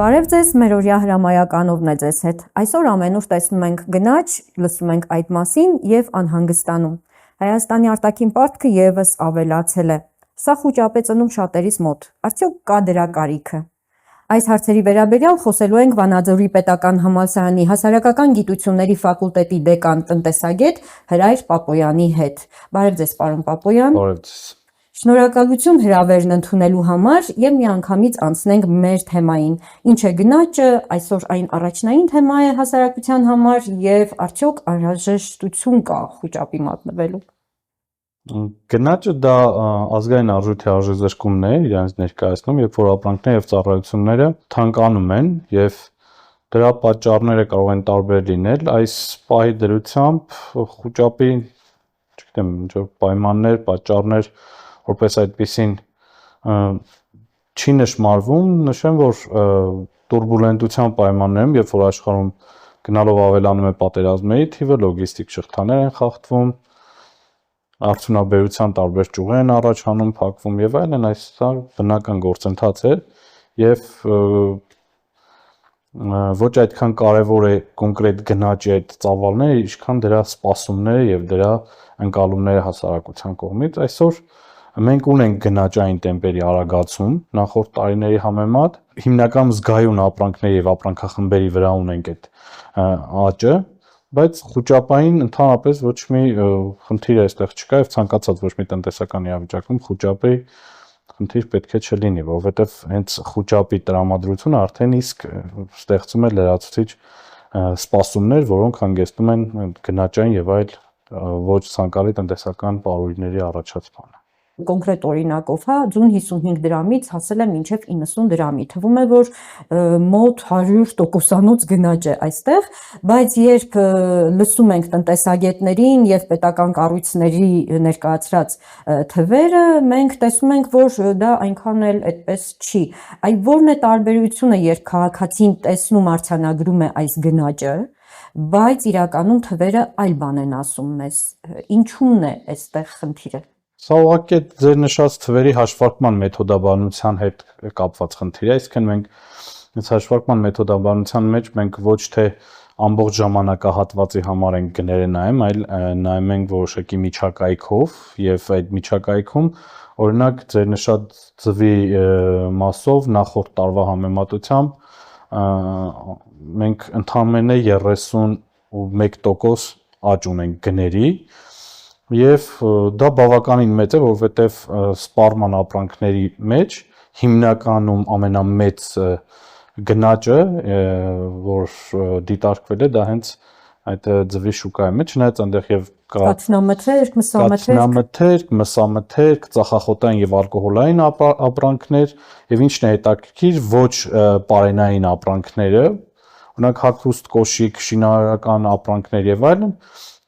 Բարև ձեզ, մեր օրյա հրամայականովն է ձեզ հետ։ Այսօր ամենուր տեսնում ենք գնաճ, լսում ենք այդ մասին եւ անհանգստանում։ Հայաստանի արտաքին պարտքը եւս ավելացել է։ Սա խուճապ է ծնում շատերիս մոտ։ Արդյոք կա դրա կարիքը։ Այս հարցերի վերաբերյալ խոսելու ենք Վանաձորի պետական համալսարանի հասարակական գիտությունների ֆակուլտետի դեկան տնտեսագետ Հրայր Պապոյանի հետ։ Բարև ձեզ, պարոն Պապոյան։ Բարև ձեզ։ Շնորհակալություն հրավերն ընդունելու համար եւ միանգամից անցնենք մեր թեմային։ Ինչ է գնաճը, այսօր այն առաջնային թեմա է հասարակության համար եւ արդյոք անհրաժեշտություն կա խուճապի մատնվելու։ Գնաճը դա ազգային արժույթի արժեզրկումն է, իրենց ներկայացնում, երբ որ ապրանքները եւ ծառայությունները թանկանում են եւ դրա պատճառները կարող են տարբեր լինել, այս պահի դրությամբ խուճապի, չգիտեմ, ինչ որ պայմաններ, պատճառներ որպես այդպեսին չի նշмарվում, նշեմ, որ տուրբուլենտության պայմաններում, երբ որ աշխարհում գնալով ավելանում է պատերազմների թիվը, լոգիստիկ շղթաներ են խախտվում, արդյունաբերության տարբեր ճյուղեր են առաջանում, փակվում եւ այլն, այս սա բնական գործընթաց է եւ ոչ այդքան կարեւոր է կոնկրետ գնաճի այդ ծավալները, ինչքան դրա սպասումները եւ դրա ընկալումները հասարակության կողմից։ Այսօր մենք ունենք գնաճային տեմպերի արագացում նախորդ տարիների համեմատ, հիմնական զգայուն ապրանքների եւ ապրանքախմբերի վրա ունենք այդ աճը, բայց խուճապային ընդհանրապես ոչ մի խնդիր այստեղ չկա եւ ցանկացած ոչ մի տնտեսական իրավիճակում խուճապի խնդիր պետք է չլինի, որովհետեւ հենց խուճապի տրամադրությունը արդեն իսկ ստեղծում է լրացուցիչ սպասումներ, որոնք հանգեցնում են գնաճային եւ այլ ոչ ցանկալի տնտեսական պարույրների առաջացմանը։ Կոնկրետ օրինակով, հա, ձուն 55 դրամից հասել է մինչև 90 դրամի։ Թվում է, որ մոտ 100%-անոց գնաճ է այստեղ, բայց երբ լսում ենք տնտեսագետներին եւ պետական կառույցների ներկայացրած թվերը, մենք տեսնում ենք, որ դա այնքան էլ այդպես չի։ Այ ո՞րն է տարբերությունը, երբ քաղաքացին տեսնում արձանագրում է այս գնաճը, բայց իրականում թվերը այլ բան են ասում մեզ։ Ինչու՞ն է այստեղ խնդիրը։ Սա ուղղակի ձեր նշած թվերի հաշվարկման մեթոդաբանության հետ կապված խնդիր է, այսինքն մենք այս հաշվարկման մեթոդաբանության մեջ մենք ոչ թե ամբողջ ժամանակահատվածի համար ենք գները նայում, այլ նայում ենք որոշակի միջակայքով եւ այդ միջակայքում օրինակ ձեր նշած ձվի մասով նախորդ տարվա համեմատությամբ մենք ընդամենը 31% աճ ունենք գների եւ դա բավականին մեծ է, որովհետեւ սպառման ապրանքների մեջ հիմնականում ամենամեծ գնաճը, որ դիտարկվել է, դա հենց այդ ձվի շուկայի մեջ, չնայած այնտեղ եւ կաթնամթերք, մսամթերք, ծախախոտային եւ ալկոհոլային ապրանքներ եւ ինչն է հետաքրքիր, ոչ պարենային ապրանքները, օրինակ հագուստ, կոշիկ, շինարարական ապրանքներ եւ այլն,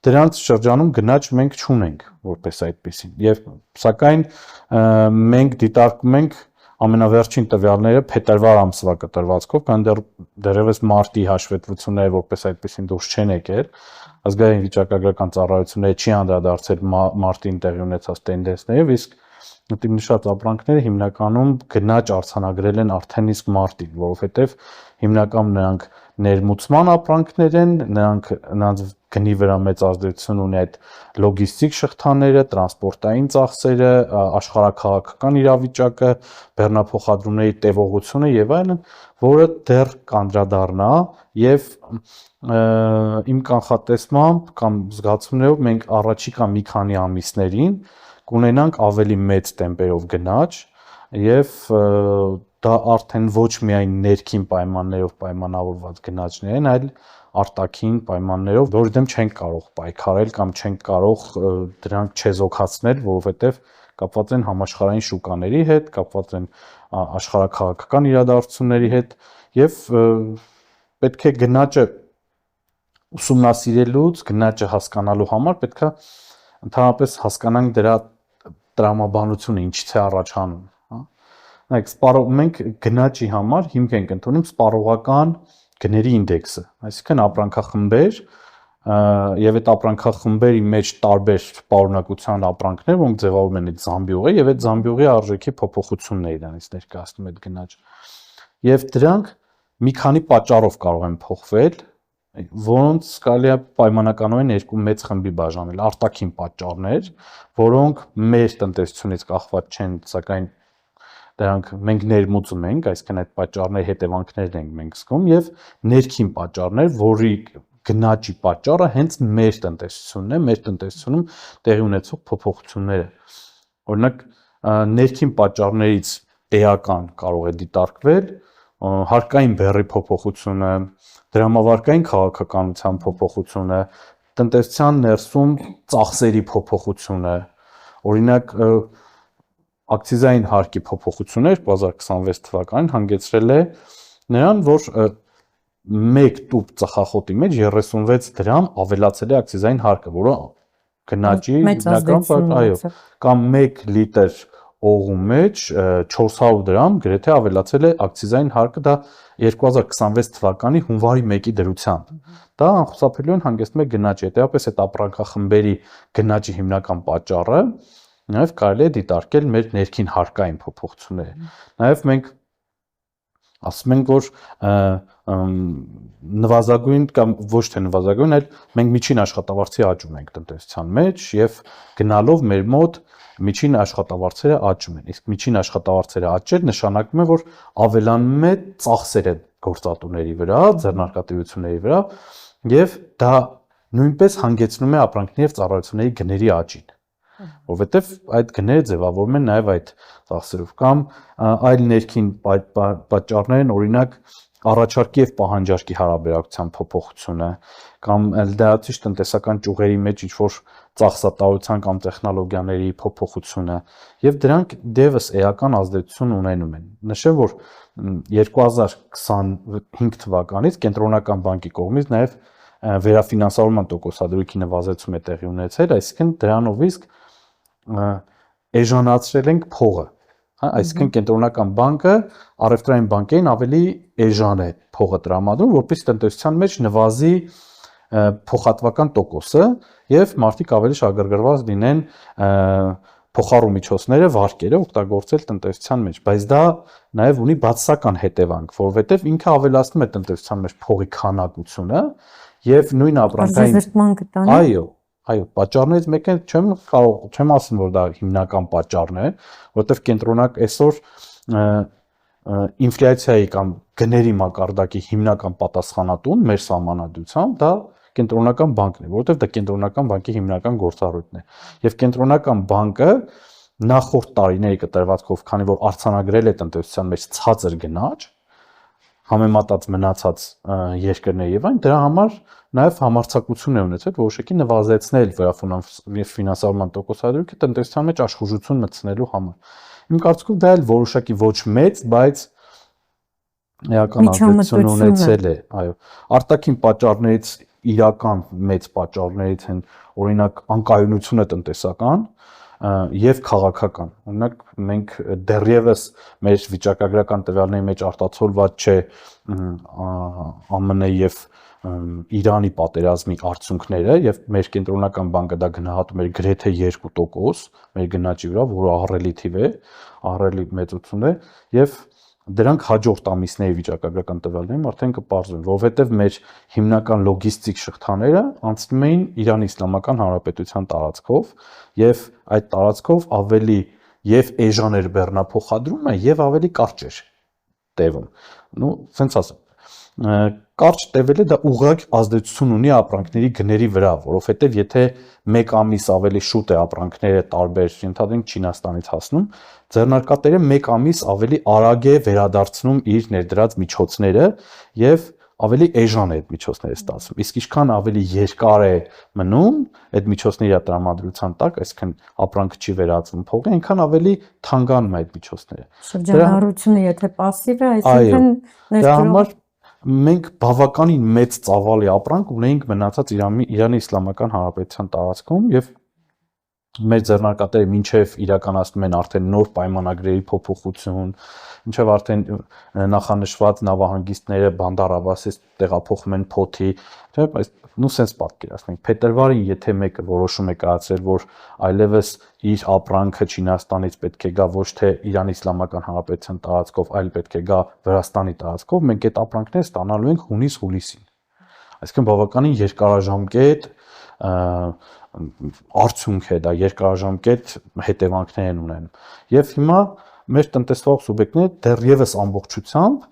դրանց շրջանում գնաճ մենք չունենք որպես այդպեսին եւ սակայն մենք դիտարկում ենք ամենավերջին տվյալները փետրվար ամսվա կտրվածքով, քան դեռևս մարտի հաշվետվությունները որպես այդպեսին դուրս չեն եկել, ազգային վիճակագրական ծառայությունները չի անդրադարձել մարտին տեղի ունեցած տենդենսներին, իսկ նույնիսկ նշած ապրանքները հիմնականում գնաճ արձանագրել են արդեն իսկ մարտին, որովհետեւ հիմնականում նրանք ներմուծման ապրանքներ են, նրանց գնի վրա մեծ ազդեցություն ունի այդ լոգիստիկ շղթաները, տրանսպորտային ծախսերը, աշխարհաքաղաքական իրավիճակը, բեռնափոխադրումների տևողությունը եւ այլն, որը դեռ կանդրադառնա եւ իմ կանխատեսմամբ կամ զգացումներով մենք առաջիկա մի քանի ամիսներին կունենանք ավելի մեծ տեմպերով գնաճ եւ դա արդեն ոչ միայն ներքին պայմաններով պայմանավորված գնաճներ են, այլ արտաքին պայմաններով, որ դեմ չենք կարող պայքարել կամ չենք կարող դրանք չեզոքացնել, որովհետև կապված են համաշխարհային շուկաների հետ, կապված են աշխարհաքաղաքական իրադարձությունների հետ եւ պետք է գնաճը ուսումնասիրելուց, գնաճը հասկանալու համար պետք է ընդհանրապես հասկանանք դրա տրամաբանությունը ինչից է առաջանում, հա։ Մենք գնաճի համար հիմք ենք ընդունում սպառողական գների ինդեքսը, այսինքն ապրանքախմբեր եւ այդ ապրանքախմբերի մեջ տարբեր պարունակության ապրանքներ, որոնք ձևավորում են այդ զամբյուղը եւ այդ զամբյուղի արժեքի փոփոխությունն է իրանից ներկայացնում այդ գնաճը։ Եվ դրանք մի քանի պատճառով կարող են փոխվել, որոնց կարելի է պայմանականորեն երկու մեծ խմբի բաժանել, արտաքին պատճառներ, որոնք մեր տնտեսությունից կախված չեն, սակայն դրանք մենք ներմուծում ենք, այսինքն այդ պատճառների հետևանքներն ենք մենք զգում, եւ ներքին պատճառներ, որի գնաճի պատճառը հենց մեր տնտեսությունն է, մեր տնտեսությունում տեղի ունեցող փոփոխությունները։ Օրինակ, ներքին պատճառներից էական կարող է դիտարկվել հարկային բեռի փոփոխությունը, դրամավարկային քաղաքականության փոփոխությունը, տնտեսության ներսում ծախսերի փոփոխությունը, օրինակ ակցիզային հարկի փոփոխությունը 2026 թվականին հանգեցրել է նրան, որ 1 տուփ ծխախոտի մեջ 36 դրամ ավելացել է ակցիզային հարկը, որը գնաճի հիմնական, այո, կամ 1 լիտր օղու մեջ 400 դրամ գրեթե ավելացել է ակցիզային հարկը, դա 2026 թվականի հունվարի 1-ի դրությամբ։ Դա անխուսափելիորեն հանգեցնում է գնաճի, հետեւաբար այդ ապրանքախմբերի գնաճի հիմնական պատճառը նաև կարելի է դիտարկել մեր ներքին հարկային փոփոխությունները։ Նաև մենք ասում ենք, որ նվազագույն կամ ոչ թե նվազագույն, այլ մենք միջին աշխատավարձի աճում ենք տնտեսության մեջ եւ գնալով մեր մոտ միջին աշխատավարձերը աճում են։ Իսկ միջին աշխատավարձերը աճել նշանակում է, որ ավելանում է ծախսերը գործատուների վրա, ձեռնարկատիրությունների վրա եւ դա նույնպես հանգեցնում է ապրանքների եւ ծառայությունների գների աճին, որովհետեւ այդ գները ձևավորվում են նաեւ այդ ծախսերով կամ այլ ներքին պատճառներ են, օրինակ առաջարկի եւ պահանջարկի հարաբերակցության փոփոխությունը կամ լրացուցիչ տնտեսական ճյուղերի մեջ ինչ-որ ծախսատարության կամ տեխնոլոգիաների փոփոխությունը եւ դրանք դեպս էական ազդեցություն ունենում են։ Նշեմ, որ 2025 թվականից կենտրոնական բանկի կողմից նաեւ վերաֆինանսավորման տոկոսադրույքի նվազեցում է տեղի ունեցել, այսինքն դրանով իսկ էժանացրել ենք փողը, հա, այսինքն կենտրոնական բանկը առևտրային բանկերին ավելի էժան է փողը տրամադրում, որպեսզի տնտեսության մեջ նվազի փոխհատվական տոկոսը եւ մարդիկ ավելի շահագրգռված լինեն փոխառու միջոցները, վարկերը օգտագործել տնտեսության մեջ, բայց դա նաեւ ունի բացասական հետևանք, որովհետեւ ինքը ավելացնում է տնտեսության մեջ փողի քանակությունը եւ նույն ապրանքային Այո, պատճառներից մեկը չեմ ասում, որ դա հիմնական պատճառն է, որովհետև կենտրոնակ այսօր ինֆլյացիայի կամ գների մակարդակի հիմնական պատասխանատուն մեր սահմանադրությամբ դա կենտրոնական բանկն է, որովհետև դա կենտրոնական բանկի հիմնական գործառույթն է։ Եվ կենտրոնական բանկը նախորդ տարիների կտրվածքով, քանի որ արձանագրել է տնտեսության մեջ ցածր գնաճ, համեմատած մնացած երկրների եւ այն, դրա համար նաեւ համարձակություն է ունեցել որոշակի նվազեցնել վերաֆինանսավորման տոկոսադրույքը տնտեսության մեջ աշխուժություն մտցնելու համար։ Իմ կարծիքով դա էլ որոշակի ոչ մեծ, բայց էական ազդեցություն ունեցել է, այո։ Արտաքին պատճառներից իրական մեծ պատճառներից են օրինակ անկայունությունը տնտեսական եւ քաղաքական։ Օրինակ մենք դեռևս մեր վիճակագրական տվյալների մեջ արտացոլված չէ ԱՄՆ եւ Իրանի պատերազմի արդյունքները եւ մեր կենտրոնական բանկը դա գնահատում էր գրեթե 2% մեր գնաճի վրա, որը ահռելի թիվ է, ահռելի մեծություն է եւ դրանք հաջորդ ամիսների վիճակագրական տվյալներում արդեն կպարզվեն, որովհետեւ մեր հիմնական լոգիստիկ շղթաները անցնում էին Իրանի Իսլամական Հանրապետության տարածքով եւ այդ տարածքով ավելի եւ էժան էր բեռնափոխադրումը եւ ավելի կարճ էր տևում։ Սենց ասեմ, կարճ տևելը դա ուղղակի ազդեցություն ունի ապրանքների գների վրա, որովհետեւ եթե 1 ամիս ավելի շուտ է ապրանքները տարբեր, ենթադրենք Չինաստանից հասնում, ձեռնարկատերը 1 ամիս ավելի արագ է վերադարձնում իր ներդրած միջոցները եւ ավելի էժան է այդ միջոցները ստացվում։ Իսկ ինչքան ավելի երկար է մնում այդ միջոցների տրամադրության տակ, այսինքն ապրանքը չի վերածվում փողի, այնքան ավելի թանկանում է այդ միջոցները։ Շրջանառությունը եթե пассив է, այսինքն դրա համար մենք բավականին մեծ ծավալի ապրանք ունեինք մնացած Իրանի Իսլամական Հանրապետության տարածքում եւ մեր ձեռնարկատերը մինչև իրականացնում են արդեն նոր պայմանագրերի փոփոխություն, մինչև արդեն նախանշված նավահանգիստները բանդառավասից տեղափոխում են փոթի, չէ՞, այս նու sense պատկերացնենք, փետրվարին եթե մեկը որոշում է կայացրել, որ այլևս իր ապրանքը Չինաստանից պետք է գա ոչ թե Իրանի Իսլամական Հանրապետության տարածքով, այլ պետք է գա Վրաստանի տարածքով, մենք այդ ապրանքները ստանալու ենք հունիս-հուլիսին։ Այսինքն բավականին երկարաժամկետ արդյունք է դա, երկարաժամկետ հետևանքներ են ունենում։ Եվ հիմա մեր տնտեսվող սուբյեկտները դեռևս ամբողջությամբ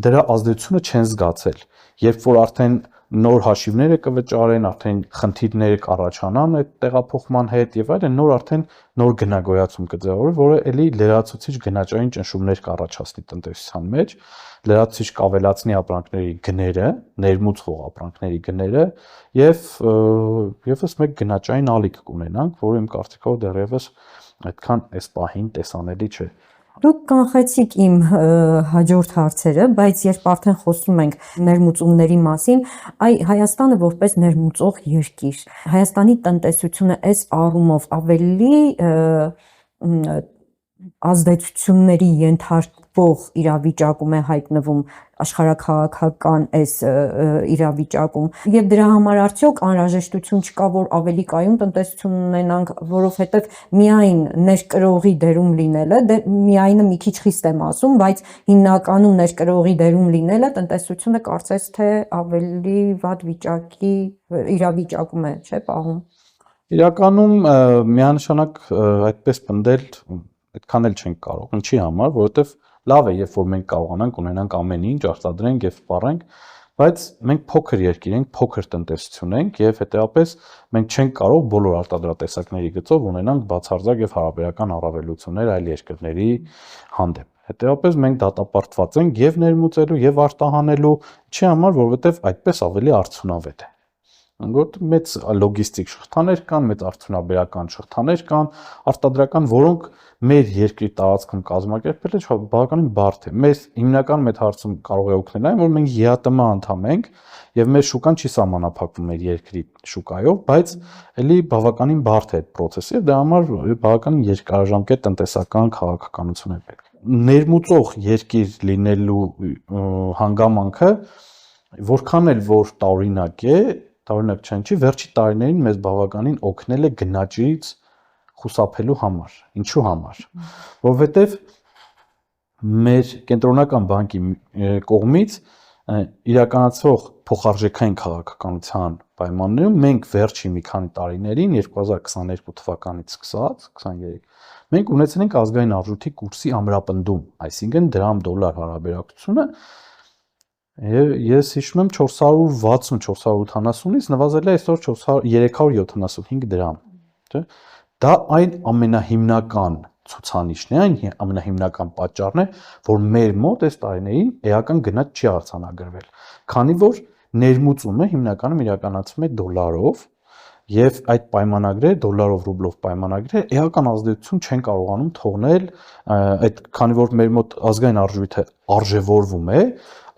դրա ազդեցությունը չեն զգացել։ Երբ որ արդեն նոր հաշիվները կվճարեն, արդեն խնդիրները կառաջանան այդ տեղափոխման հետ եւ այլն, նոր արդեն նոր գնագոյացում կձևավորվի, որը էլի լրացուցիչ գնաճային ճնշումներ կառաջացնի տնտեսության մեջ, լրացուցիչ կավելացնի ապրանքների գները, ներմուծվող ապրանքների գները եւ եւս մեկ գնաճային ալիք կունենանք, որը իմ կարծիքով դեռևս այդքան այս պահին տեսանելի չէ։ Դուք կանխեցիք իմ հաջորդ հարցերը, բայց երբ արդեն խոսում ենք ներմուծումների մասին, Հայաստանը որպես ներմուծող երկիր, Հայաստանի տնտեսությունը այս առումով ավելի ազդեցությունների ենթարկվող իրավիճակում է հայտնվում աշխարհաքաղաքական այս իրավիճակում եւ դրա համար արդյոք անհրաժեշտություն չկա որ ավելի կայուն տնտեսություն ունենանք, որովհետեւ միայն ներկրողի դերում լինելը, միայնը մի քիչ խիստ եմ ասում, բայց հիմնականում ներկրողի դերում լինելը տնտեսությունը կարծես թե ավելի վատ վիճակի իրավիճակում է, չէ՞ պահում։ Իրականում միանշանակ այդպես պնդել այդքան էլ չենք կարող։ Ինչի համար, որովհետև լավ է, երբ որ մենք կարողանանք ունենանք ամեն ինչ, արտադրենք եւ սպառենք, բայց մենք փոքր երկիր ենք, փոքր տնտեսություն ենք եւ հետեւաբար մենք չենք կարող բոլոր արտադրատեսակների գծով ունենանք բացարձակ եւ հարաբերական առավելություններ այլ երկրների հանդեպ։ Հետեւաբար մենք դատապարտված ենք եւ ներմուծելու եւ արտահանելու, չի համար, որովհետեւ այդպես ավելի արդյունավետ է։ Որտեղ մեծ լոգիստիկ շղթաներ կան, մեծ արդյունաբերական շղթաներ կան, արտադրական, որոնք մեր երկրի տարածքում կազմակերպելը բավականին բարդ է։ Մեզ հիմնական այդ հարցում կարող է օգնել այն, որ մենք ԵԱՏՄ անդամ ենք եւ մեր շուկան չի սահմանափակվում մեր երկրի շուկայով, բայց էլի բավականին բարդ է այդ process-ը եւ դրա համար բավականին երկարաժամկետ տնտեսական քաղաքականություն է պետք։ Ներմուծող երկիր լինելու հանգամանքը որքան էլ որ տարօրինակ է, տարօրինակ չեն չի, վերջի տարիներին մեզ բավականին օգնել է գնաճից խուսափելու համար։ Ինչու համար։ Որովհետև մեր կենտրոնական բանկի կողմից իրականացվող փոխարժեքային քաղաքականության պայմաններում մենք վերջի մի քանի տարիներին 2022 թվականից սկսած 23 մենք ունեցել ենք ազգային արժույթի կուրսի ամրապնդում, այսինքն դրամ-դոլար հարաբերակցությունը ես հիշում եմ 460-480-ից նվազել է այսօր 375 դրամ, չէ՞։ Դա այն ամենահիմնական ցուցանիշն է, այն ամենահիմնական պատճառն է, որ մեր մոտ այս տարիներին էական գնաճ չի արձանագրվել, քանի որ ներմուծումը հիմնականում իրականացվում է դոլարով եւ այդ պայմանագրերը դոլարով ռուբլով պայմանագրերը էական ազդեցություն չեն կարողանում թողնել այդ քանի որ մեր մոտ ազգային արժույթը արժևորվում է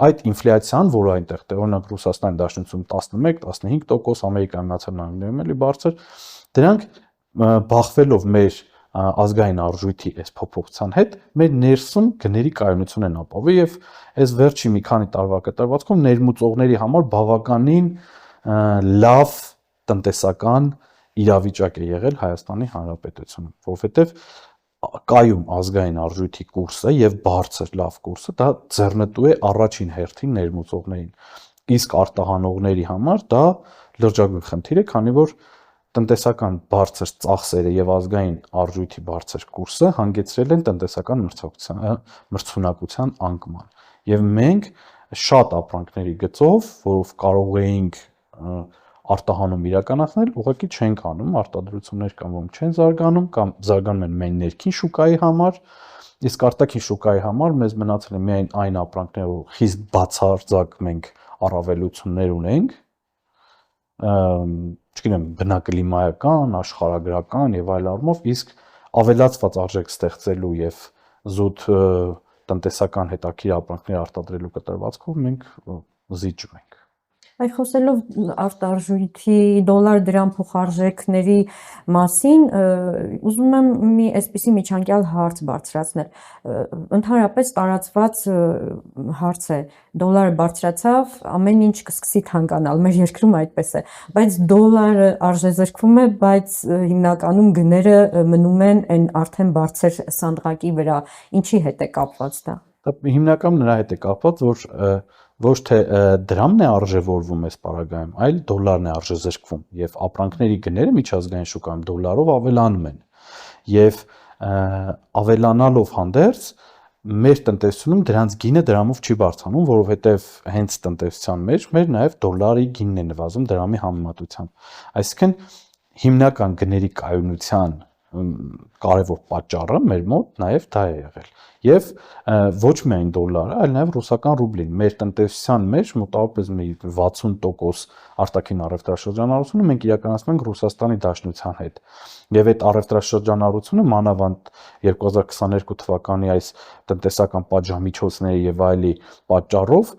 այդ ինֆլյացիան, որը այնտեղ օրինակ Ռուսաստանի Դաշնությունում 11-15%, Ամերիկայի Միացյալ Նահանգներում էլի բարձր, դրանք բախվելով մեր ազգային արժույթի այս փոփոխության հետ մեր ներսում գների կայունություն են ապահովում եւ այս վերջի մի քանի տարվա կտրվածքում ներմուծողների համար բավականին լավ տնտեսական իրավիճակ է եղել Հայաստանի Հանրապետությունում, որովհետեւ կայուն ազգային արժույթի կուրսը եւ բարձր լավ կուրսը դա ձեռնտու է առաջին հերթին ներմուծողներին, իսկ արտահանողների համար դա լրջագույն խնդիր է, քանի որ տնտեսական բարձր ծախսերը եւ ազգային արժույթի բարձր կուրսը հանգեցրել են տնտեսական մրցունակության անկման եւ մենք շատ ապրանքների գծով, որով կարող էինք արտահանում իրականացնել, ուղղակի չենք անում, արտադրություններ կամ որոնք չեն զարգանում կամ զարգանում են միայն ներքին շուկայի համար, իսկ արտաքին շուկայի համար մեզ մնացել է միայն այն ապրանքները, որ խիստ բացարձակ մենք առավելություններ ունենք, չգիտեմ, բնակլիմայական, աշխարհագրական եւ այլ առումով, իսկ ավելացված արժեք ստեղծելու եւ զուտ տնտեսական հետաքրքիր ապրանքներ արտադրելու կտրվածքով մենք զիջում ենք։ Այ խոսելով արտարժույթի դոլար դրամ փոխարժեքների մասին, ուզում եմ մի այսպիսի միջանկյալ հարց բարձրացնել։ Ընդհանրապես տարածված հարց է, դոլարը բարձրացավ, ամեն ինչ կսկսի թանկանալ, մեր երկրում այդպես է, բայց դոլարը արժեզրկվում է, բայց հիմնականում գները մնում են այն արդեն բարձր սանդղակի վրա, ինչի հետ է կապված դա։ Դա հիմնականում նրա հետ է կապված, որ ոչ թե դրամն է արժևորվում այս պարագայում, այլ դոլարն է արժեզրկվում եւ ապրանքների գները միջազգային շուկայում դոլարով ավելանում են եւ ավելանալով հանդերձ մեր տնտեսությունում դրանց գինը դրամով չի բարձրանում, որովհետեւ հենց տնտեսության մեջ մեր նաեւ դոլարի գինն է նվազում դրամի համեմատությամբ։ Այսինքն հիմնական գների կայունության կարևոր պատճառը մեր մոտ նաև դա է եղել եւ ոչ միայն դոլարը, այլ նաև ռուսական ռուբլին։ Մեր տնտեսության մեջ մոտավորապես մի 60% արտաքին առևտրաշրջանառությունը մենք իրականացնում ենք Ռուսաստանի Դաշնության հետ։ Եվ այդ առևտրաշրջանառությունը մանավանդ 2022 թվականի այս տնտեսական պատժամիջոցների եւ այլի պատճառով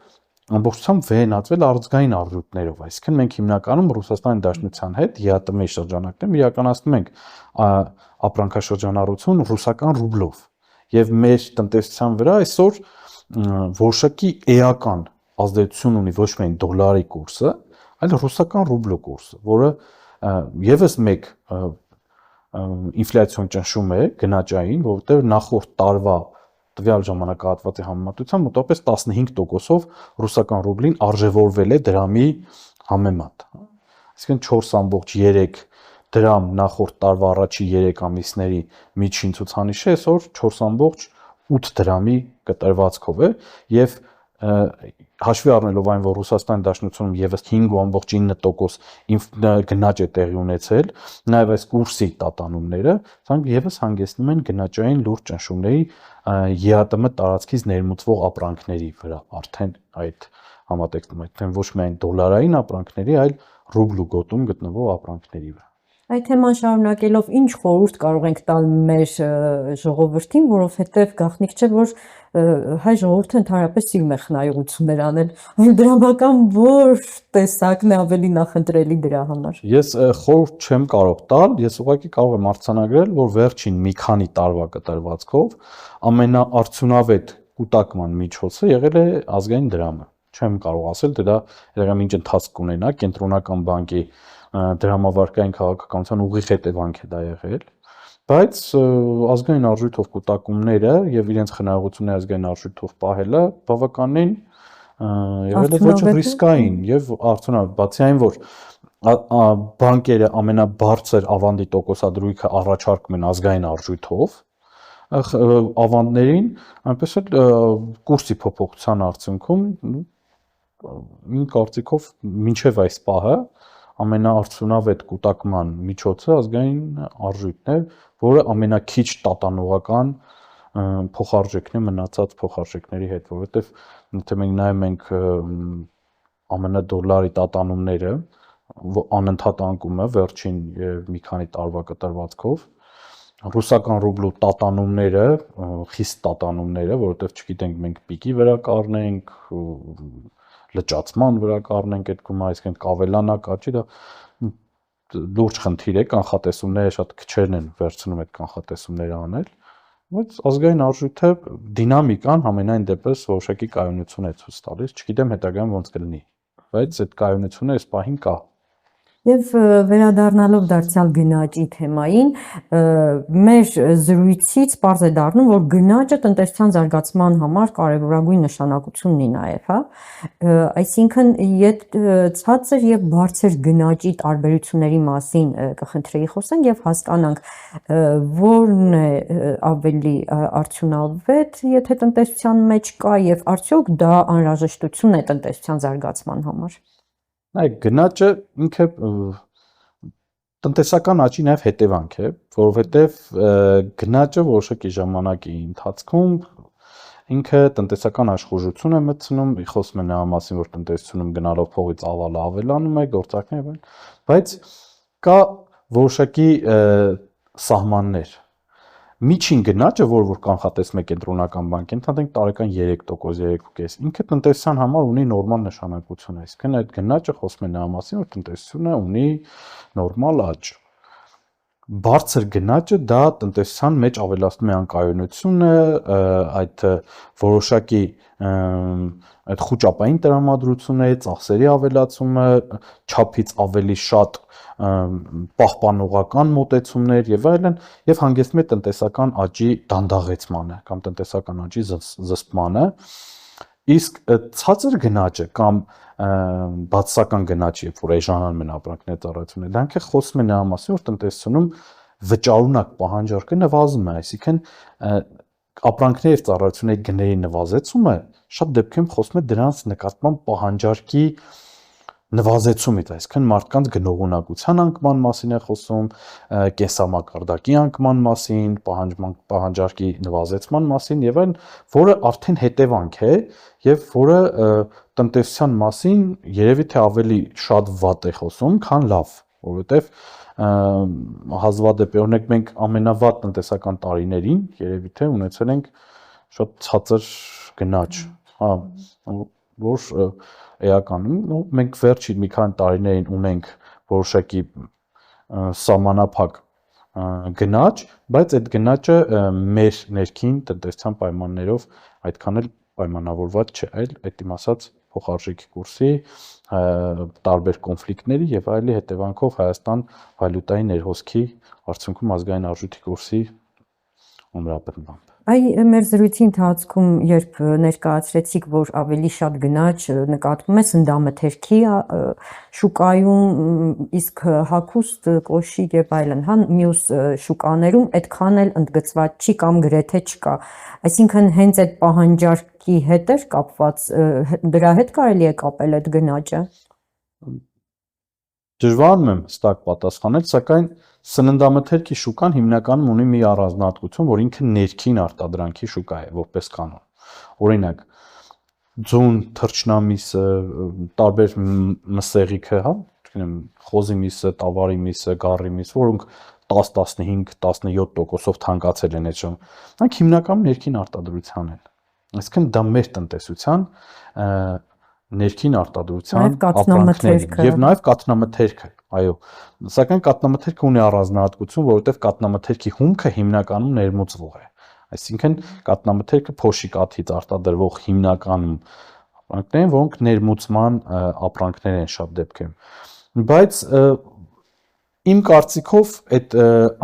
ամբողջությամբ վեհենացվել ազգային առյուծներով, այսինքն մենք հիմնականում Ռուսաստանի Դաշնության հետ ԵԱՏՄ-ի շրջանակներում իրականացնում ենք ապրանքաշրջանառություն ռուսական ռուբլով եւ մեր տնտեսության վրա այսօր որոշակի էական ազդեցություն ունի ոչ միայն դոլարի կուրսը, այլ ռուսական ռուբլու կուրսը, որը եւս մեկ ինֆլյացիոն ճնշում է գնաճային, որովհետեւ նախորդ տարվա տվյալ ժամանակահատվածի համեմատությամբ մոտավորապես 15%-ով ռուսական ռուբլին արժևորվել է դրամի համեմատ։ Այսինքն 4.3 դրամ նախորդ տարվա առաջի 3 ամիսների միջին ցուցանիշը այսօր 4.8 դրամի կտրվածքով է եւ հաշվի առնելով այն, որ Ռուսաստանի Դաշնությունում եւս 5.9% գնաճ է տեղի ունեցել, նաեւ այս կուրսի տատանումները, ցանկ եւս հանգեցնում են գնաճային լուրջ ճնշումների ԵԱՏՄ տարածքից ներմուծվող ապրանքների վրա, արդեն այդ համատեքստում այդտեղ ոչ միայն դոլարային ապրանքների, այլ ռուբլու գոտում գտնվող ապրանքների վրա։ Այդ թեման շարունակելով ինչ խորհուրդ կարող ենք տալ մեր ժողովրդին, որովհետև գաղտնիք չէ, որ հայ ժողովուրդը ընդհանրապես սիրում է խնայողություններ անել, այլ դրամական որ տեսակն է ավելի նախընտրելի դրա համար։ Ես խորհուրդ չեմ կարող տալ, ես ուղղակի կարող եմ արձանագրել, որ վերջին մի քանի տարվա կտրվածքով ամենաարդյունավետ կուտակման միջոցը եղել է ազգային դրամը։ Չեմ կարող ասել, թե դա իրական ինչ ընթացք կունենա, կենտրոնական բանկի դրամավարկային քաղաքականության ուղիղ հետևանք է դա եղել, բայց ազգային արժույթով կուտակումները եւ իրենց խնայողությունները ազգային արժույթով պահելը բավականին եղել է ոչ ռիսկային եւ արդյունավետ, բացի այն, որ բանկերը ամենաբարձր ավանդի տոկոսադրույքը առաջարկում են ազգային արժույթով ավանդներին, այնպես էլ կուրսի փոփոխության արդյունքում իմ կարծիքով մինչեւ այս պահը ամենաարդյունավետ կուտակման միջոցը ազգային արժույթն է, որը ամենաքիչ տատանողական փոխարժեքն է մնացած փոխարժեքների հետ, որովհետև եթե մենք նայում ենք ԱՄՆ դոլարի տատանումները, անընդհատ անկում է վերջին մի քանի տարվա կտրվածքով, ռուսական ռուբլու տատանումները, խիստ տատանումները, որովհետև չգիտենք մենք պիկի վրա կառնենք, լճացման վրա կառնենք այդ գումարը, այսինքն կավելանա, կաճի, դա լուրջ խնդիր է, կանխատեսումները շատ քչերն են վերցնում այդ կանխատեսումները անել, բայց ազգային արժույթը դինամիկան համենայն դեպս որոշակի կայունություն է ցույց տալիս, չգիտեմ հետագայում ոնց կլինի, բայց այդ կայունությունը այս պահին կա։ Եվ վերադառնալով դարձյալ գնաճի թեմային, մեր զրույցից պարզ է դառնում, որ գնաճը տնտեսության զարգացման համար կարևորագույն նշանակություն ունի նաև, հա։ Այսինքն, ցածր եւ բարձր գնաճի տարբերությունների մասին կխնդրեի խոսենք եւ հասկանանք, որն է ավելի արդյունավետ, եթե տնտեսության մեջ կա եւ արդյոք դա անհրաժեշտություն է տնտեսության զարգացման համար։ Այդ գնաճը ինքը տնտեսական աճի նաև հետևանք է, որովհետև գնաճը որոշակի ժամանակի ընթացքում ինքը տնտեսական աշխուժություն է մտցնում, խոսում է նրա մասին, որ տնտեսությունում գնալով փողի ծավալը ավելանում է, գործարքները, բայց կա որոշակի սահմաններ։ միջին գնաճը, որ կանխատեսում է կենտրոնական բանկը, ընդհանրենք տարեկան 3%, 3.5, ինքը տնտեսության համար ունի նորմալ նշանակություն, այսինքն այդ գնաճը խոսում է նրա մասին, որ տնտեսությունը ունի նորմալ աճ։ Բարձր գնաճը դա տնտեսության մեջ ավելացնում է անկայունությունը, այդ որոշակի այդ խոճապային տրամադրությունը, ծախսերի ավելացումը, չափից ավելի շատ պահպանողական մոտեցումներ եւ այլն եւ հանգեցնում է տնտեսական աճի դանդաղեցմանը կամ տնտեսական աճի զսպմանը, իսկ ցածր գնաճը կամ բացասական գնաճը, երբ որ էժանանում են ապրանքների ծառայությունները, դրանք է խոսում է նրա մասին, որ տնտեսությունում վճարունակ պահանջարկը նվազում է, այսինքն ապրանքների եւ ծառայությունների գների նվազեցումը շատ դեպքերում խոսում է դրանց նկատմամբ պահանջարկի նվազեցումից, այսինքն մարդկանց գնողունակության անկման մասին է խոսում, կենսամակարդակի անկման մասին, պահանջարկի նվազեցման մասին եւ այլն, որը արդեն հետևանք է եւ որը տնտեսության մասին երևի թե ավելի շատ վատ է խոսում, քան լավ, որովհետեւ հազվադեպ օրինակ մենք ամենավատ տնտեսական տարիներին երևի թե ունեցել ենք շատ ցածր գնաճ, հա, որ էականում մենք վերջին մի քանի տարիներին ունենք որոշակի սահմանափակ գնաճ, բայց այդ գնաճը մեր ներքին տնտեսության պայմաններով այդքան էլ պայմանավորված չէ, այլ այդտիմ ասած փոխարժեքի կուրսի, տարբեր կոնֆլիկտների եւ այլի հետևանքով Հայաստան վալյուտայի ներհոսքի արդյունքում ազգային արժույթի կուրսի ամրապնդմամբ։ Այ մեր զրույցի ընթացքում երբ ներկայացրեցիք, որ ավելի շատ գնաճ նկատվում է սննդամթերքի շուկայում, իսկ հագուստ, կոշիկ եւ այլն, հա, մյուս շուկաներում այդքան էլ ընդգծված չի կամ գրեթե չկա։ Այսինքն հենց այդ պահանջարկի հետ էր կապված, դրա հետ կարելի է կապել այդ գնաճը։ Դժվարում եմ հստակ պատասխանել, սակայն սննդամթերքի շուկան հիմնականում ունի մի առանձնահատկություն, որ ինքը ներքին արտադրանքի շուկա է, որպես կանոն։ Օրինակ, ձուն, թռչնամիսը, տարբեր մսեղիքը, հա, չգիտեմ, խոզի միսը, տավարի միսը, գառի միս, որոնք 10-15-17%-ով թանկացել են այդ ժամանակ, նրանք հիմնականում ներքին արտադրության են։ Այսինքն դա մեր տնտեսության ներքին արտադրության ապրանքներն եւ նաեւ կաթնամթերքը, այո, սակայն կաթնամթերքը ունի առանձնահատկություն, որովհետեւ կաթնամթերքի հումքը հիմնականում ներմուծվող է, այսինքն կաթնամթերքը փոշի կաթից արտադրվող հիմնականում ապրանքներ են, որոնք ներմուծման ապրանքներ են շատ դեպքերում, բայց իմ կարծիքով այդ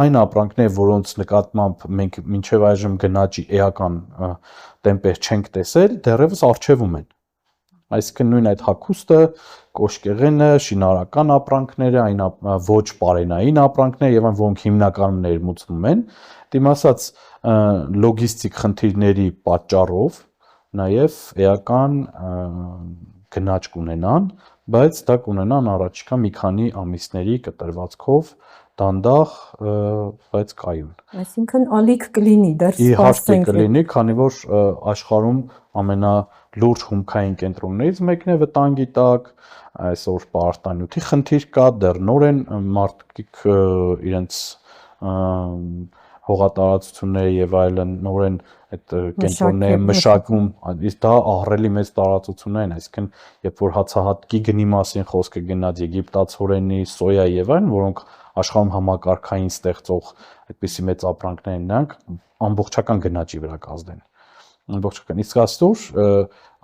այն ապրանքները, որոնց նկատմամբ մենք մինչև այժմ գնաճի էական տեմպեր չենք տեսել, դեռևս առջևում են։ Այսինքն նույն այդ հագուստը, կոշկեղենը, շինարարական ապրանքները, այն ոչ պարենային ապրանքները եւ այն, որոնք հիմնականում ներմուծվում են, դիմ ասած լոգիստիկ խնդիրների պատճառով նաեւ էական գնաճ կունենան, բայց դա կունենան առաջիկա մի քանի ամիսների կտրվածքով դանդաղ, բայց կայուն։ Այսինքն ալիք կլինի, դեռ սպասենք։ Իհարկե կլինի, քանի որ աշխարհում ամենալուրջ հումքային կենտրոններից մեկն է վտանգի տակ, այսօր պարարտանյութի խնդիր կա, դեռ նոր են մարդիկ իրենց հողատարածությունները եւ այլն նորեն այդ կենտրոնները մշակում, իսկ դա ահռելի մեծ տարածություններ են, այսինքն երբ որ հացահատկի գնի մասին խոսքը գնաց եգիպտացորենի, սոյայի եւ այլն, որոնք աշխարհում համակարգային ստեղծող այդպիսի մեծ ապրանքներ են, նրանք ամբողջական գնաճի վրա կազդեն։ Ամբողջական։ Իսկ այսօր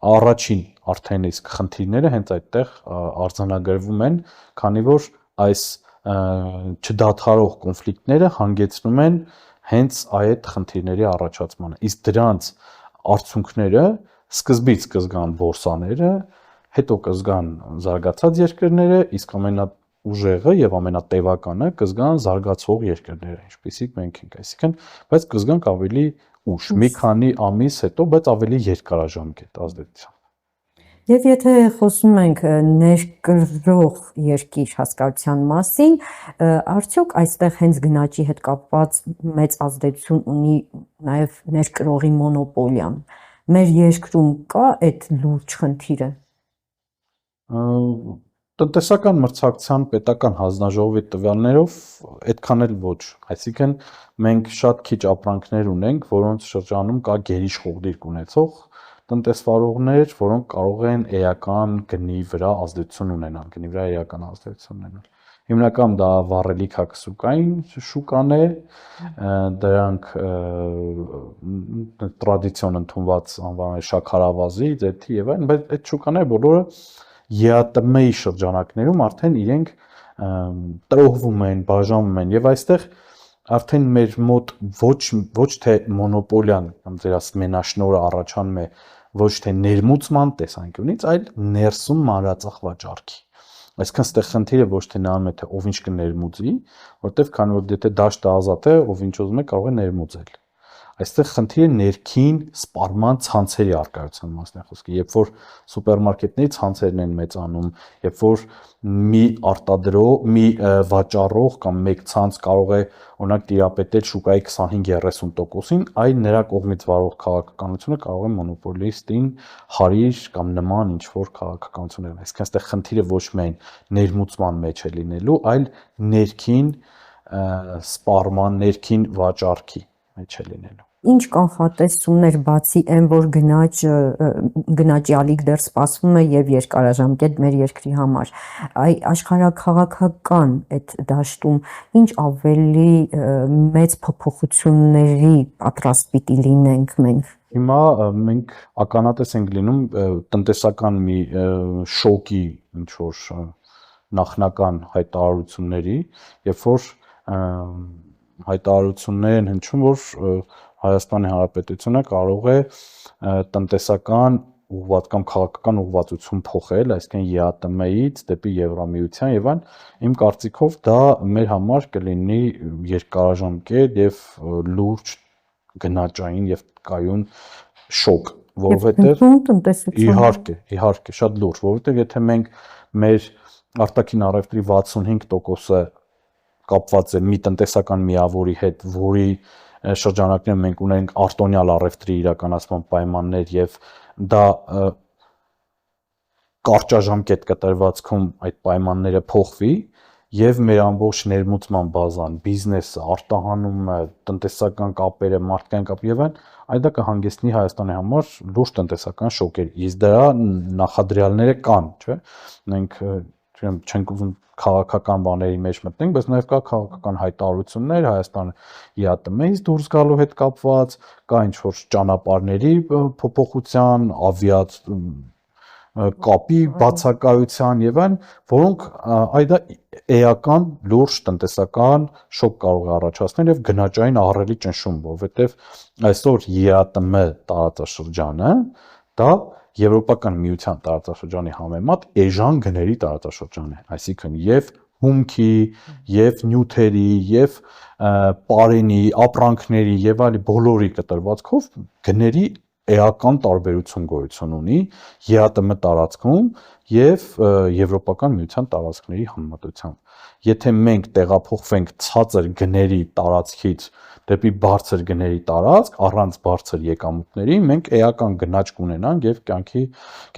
առաջին արդեն իսկ խնդիրները հենց այդտեղ արձանագրվում են, քանի որ այս չդադարող կոնֆլիկտները հանգեցնում են հենց այդ խնդիրների առաջացմանը։ Իսկ դրանց արդյունքները սկզբից կզգան բորսաները, հետո կզգան զարգացած երկրները, իսկ ամենաուժեղը եւ ամենատեվականը կզգան զարգացող երկրները, ինչպիսիք մենք ենք, այսինքն, բայց կզգանք ավելի ուշ, մի քանի ամիս հետո, բայց ավելի երկարաժամկետ ազդեցությամբ։ Եվ եթե խոսում ենք ներկրող երկիր հասկացության մասին, արդյոք այստեղ հենց գնաճի հետ կապված մեծ ազդեցություն ունի նաև ներկրողի մոնոպոլիան։ Մեր երկրում կա այդ լուրջ խնդիրը։ Տնտեսական մրցակցության պետական հանձնաժողովի տվյալներով այդքան էլ ոչ, այսինքն մենք շատ քիչ ապրանքներ ունենք, որոնց շրջանում կա գերիշխող ունեցող տնտեսվարողներ, որոնք կարող են էական գնի վրա ազդեցություն ունենալ, գնի վրա էական ազդեցություն ունենալ։ Հիմնական դա վառելիքակսուկային շուկան է, դրանք տրադիցիոն ընդունված անվանել շաքարավազի, ձեթի եւ այլն, բայց այդ շուկաները բոլորը ԵԱՏՄ-ի շրջանակներում արդեն իրենք տրոհվում են, բաժանվում են եւ այստեղ արդեն մեր մոտ ոչ թե մոնոպոլիան կամ ձեր ասած մենաշնորհը առաջանում է ոչ թե ներմուծման տեսանկյունից, այլ ներսում մանրածախ վաճառքի։ Այսինքն այստեղ խնդիրը ոչ թե նրանում է թե ով ինչ կներմուծի, որտեվ քանի որ եթե դաշտը ազատ է, ով ինչ ուզում է կարող է ներմուծել։ Այստեղ խնդիրը ներքին սպառման ցանցերի առկայության մասն է խոսքը, երբ որ սուպերմարկետների ցանցերն են մեծանում, երբ որ մի վաճառող կամ մեկ ցանց կարող է օրինակ տիրապետել շուկայի 25-30%-ին, այլ նրա կողմից վարող քաղաքականությունը կարող է մոնոպոլիստին հարիր կամ նման ինչ-որ քաղաքականություն լինել։ Այսինքն այստեղ խնդիրը ոչ միայն ներմուծման մեջ է լինելու, այլ ներքին սպառման, ներքին վաճառքի մեջ է լինելու։ Ինչ կանխատեսումներ բացի այն, որ գնաճի ալիք դեռ սպասվում է եւ երկարաժամկետ մեր երկրի համար, աշխարհաքաղաքական այդ դաշտում ինչ ավելի մեծ փոփոխությունների պատրաստ պիտի լինենք մենք։ Հիմա մենք ականատես ենք լինում տնտեսական մի շոկի ինչ որ նախնական հայտարարությունների, երբ որ հայտարարություններ են հնչում, որ Հայաստանի Հանրապետությունը կարող է տնտեսական ուղղված կամ քաղաքական ուղղվածություն փոխել, այսինքն ԵԱՏՄ-ից դեպի Եվրամիության եւ այլն, իմ կարծիքով դա մեր համար կլինի երկարաժամկետ եւ լուրջ գնաճային եւ կայուն շոկ, որովհետեւ իհարկե շատ լուրջ, որովհետեւ եթե մենք մեր արտաքին առևտրի 65%-ը կապված է մի տնտեսական միավորի հետ, որի շրջանակներում մենք ունենք արտոնյալ առևտրի իրականացման պայմաններ եւ դա կարճաժամկետ կտրվածքում այդ պայմանները փոխվի եւ մեր ամբողջ ներմուծման բազան, բիզնեսը, արտահանումը, տնտեսական կապերը, մարդկային կապը եւ այլն, այդ դա կհանգեցնի Հայաստանի համար լուրջ տնտեսական շոկերի։ Իսկ դրա նախադրյալները կան, չէ՞։ Մենք չենք ուզում քաղաքական բաների մեջ մտնենք, բայց նաև կա քաղաքական հայտարարություններ Հայաստանը ԵԱՏՄ-ից դուրս գալու հետ կապված, կա ինչ-որ ճանապարհների փոփոխության, կապի բացակայության եւ այլն, որոնք այդա էական լուրջ տնտեսական շոկ կարող է առաջացնել եւ գնաճային ահռելի ճնշում, որովհետեւ այսօր ԵԱՏՄ տարածաշրջանը դա Եվրոպական միության տարածաշրջանի համեմատ էժան գների տարածաշրջան է, այսինքն եւ հումքի, եւ նյութերի, եւ պարենի, ապրանքների եւ այլ բոլորի կտրվածքով գների էական տարբերություն գոյություն ունի ԵԱՏՄ տարածքում եւ Եվրոպական միության տարածքների համեմատությամբ։ Եթե մենք տեղափոխվենք ցածր գների տարածքից դեպի բարձր գների տարածք, առանց բարձր եկամուտների, մենք էական գնաճ կունենանք եւ կյանքի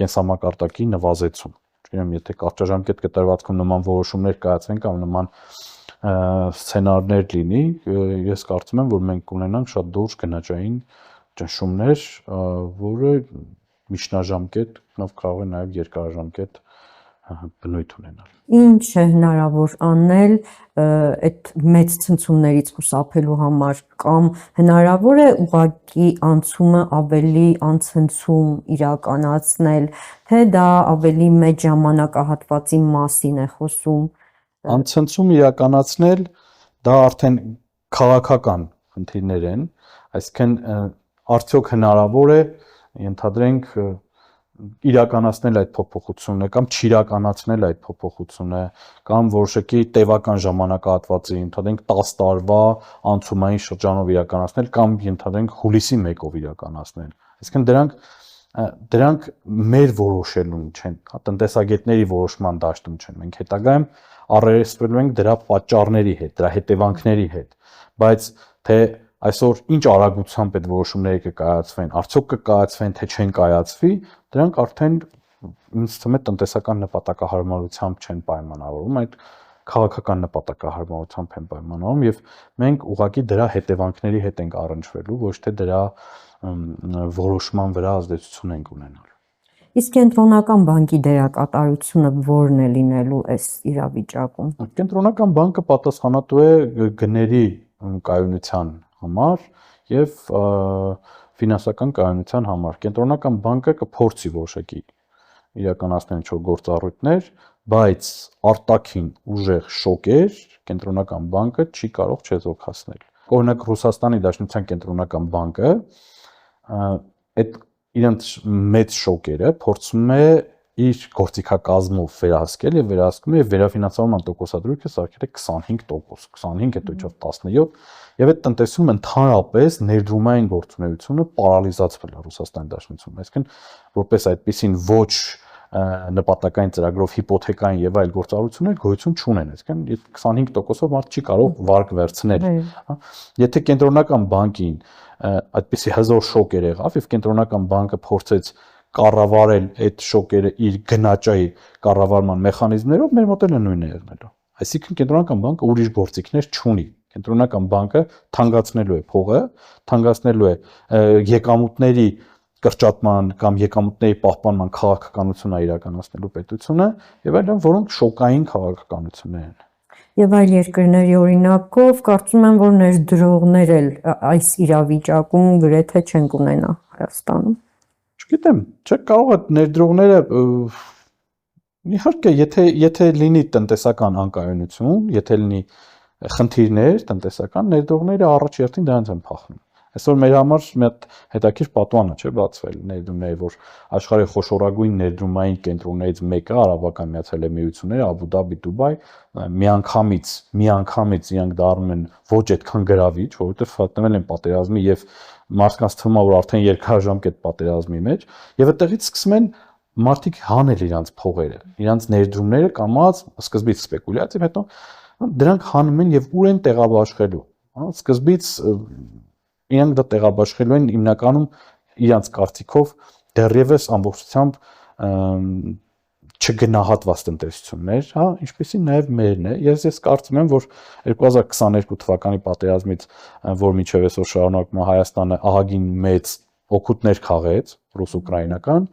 կենսամակարդակի նվազեցում։ Չգիտեմ, եթե կարճաժամկետ կտրվածքում նման որոշումներ կայացվեն կամ նման սցենարներ լինի, ես կարծում եմ, որ մենք կունենանք շատ լուրջ գնաճային ճնշումներ, որը միջնաժամկետ կարող է նաեւ երկարաժամկետ բնույթ ունենալ։ Ինչ է հնարավոր անել այդ մեծ ցնցումներից խուսափելու համար կամ հնարավոր է ուղղակի անցումը ավելի անցնցում իրականացնել, թե դա ավելի մեծ ժամանակահատվածի մասին է խոսում։ Անցնցում իրականացնել դա արդեն քաղաքական խնդիրներ են, այսինքն արդյոք հնարավոր է ենթադրենք իրականացնել այդ փոփոխությունը կամ չիրականացնել այդ փոփոխությունը կամ որոշակի տևական ժամանակահատվածի ենթադրենք 10 տարվա անցումային շրջանով իրականացնել կամ ենթադրենք հուլիսի 1-ով իրականացնել։ Այսինքն դրանք մեր որոշելուն չեն, տնտեսագետների որոշման դաշտում չեն։ Մենք հետագայում առերեսվելու ենք դրա պատճառների հետ, դրա հետևանքների հետ, բայց թե այսօր ինչ արագությամբ այդ որոշումները կկայացվեն, արդյոք կկայացվեն, թե չեն կայացվի, դրանք արդեն ինձ թվում է տնտեսական նպատակահարմարությամբ չեն պայմանավորվում, այդ քաղաքական նպատակահարմարությամբ են պայմանավորվում եւ մենք ուղղակի դրա հետևանքների հետ ենք առնչվելու, ոչ թե դրա որոշման վրա ազդեցություն ենք ունենալու։ Իսկ կենտրոնական բանկի դերակատարությունը ո՞րն է լինելու այս իրավիճակում։ Կենտրոնական բանկը պատասխանատու է գների կայունության համար եւ ֆինանսական կայունության համար։ Կենտրոնական բանկը կփորձի որոշակի իրականացնել ինչ-որ գործառույթներ, բայց արտաքին ուժեղ շոկեր կենտրոնական բանկը չի կարող չեզոքացնել։ Օրինակ Ռուսաստանի Դաշնության կենտրոնական բանկը այդ իրենց մեծ շոկերը փորձում է իր գործիքակազմով վերահսկել եւ վերահսկում է եւ վերաֆինանսավորման տոկոսադրույքը սարքել է 25%, 25 հետո իջավ 17 եւ այդ տնտեսում ընդհանրապես ներդրումային գործունեությունը պարալիզացվել է Ռուսաստանի Դաշնությունում, այսինքն որպես այդպեսին ոչ նպատակային ծրագրով հիպոթեկային եւ այլ գործառույթներ գոյություն չունեն, այսինքն 25%-ով մարդ չի կարող վարկ վերցնել, հա։ Եթե կենտրոնական բանկին այդպիսի հզոր շոկեր եղավ եւ կենտրոնական բանկը փորձեց կառավարել այդ շոկերը իր գնաճայի կառավարման մեխանիզմներով, մեր մոտ էլ նույնն է եղնելու։ Այսինքն կենտրոնական բանկը ուրիշ գործիքներ չունի։ Կենտրոնական բանկը թանկացնելու է փողը, թանկացնելու է եկամուտների կրճատման կամ եկամուտների պահպանման քաղաքականությունը իրականացնելու պետությունը եւ այլն, որոնք շոկային քաղաքականություններ են։ Եվ այլ երկրների օրինակով կարծում եմ, որ ներդրողներ էլ այս իրավիճակում գրեթե չեն ունենա Հայաստանում։ Չգիտեմ, չէ՞ կարող է ներդրողները իհարկե, եթե լինի տնտեսական անկայունություն, եթե լինի խնդիրներ տնտեսական, ներդրողները առաջ երթին դրանց են փախնում։ Այսօր մեր համար մի հատ հետաքրքիր պատուան է բացվել ներդրումների, որ աշխարհի խոշորագույն ներդրումային կենտրոններից մեկը Արաբական Միացյալ Էմիրությունները, Աբու Դաբի, Դուբայ, միանգամից իրանք դառնում են ոչ այդքան գրավիչ, որովհետև հայտնվել են պատերազմի եւ մարդկանց թվում է, որ արդեն երկարաժամկետ պատերազմի մեջ, եւ այդտեղից սկսում են մարդիկ հանել իրանց փողերը, իրանց ներդրումները կամած սկզբից սպեկուլյացիվ, հետո դրանք հանում են եւ ուր են տեղաբաշխելու, հա, սկզբից իրանք դա տեղաբաշխելու են հիմնականում իրանց կարծիքով դեռևս ամբողջությամբ չգնահատված տնտեսություններ, հա, ինչպեսին նաև մերն է։ Ես կարծում եմ, որ 2022 թվականի պատերազմից, որ մինչև այսօր շարունակում է Հայաստանը ահագին մեծ օգուտներ խաղեց ռուս-ուկրաինական,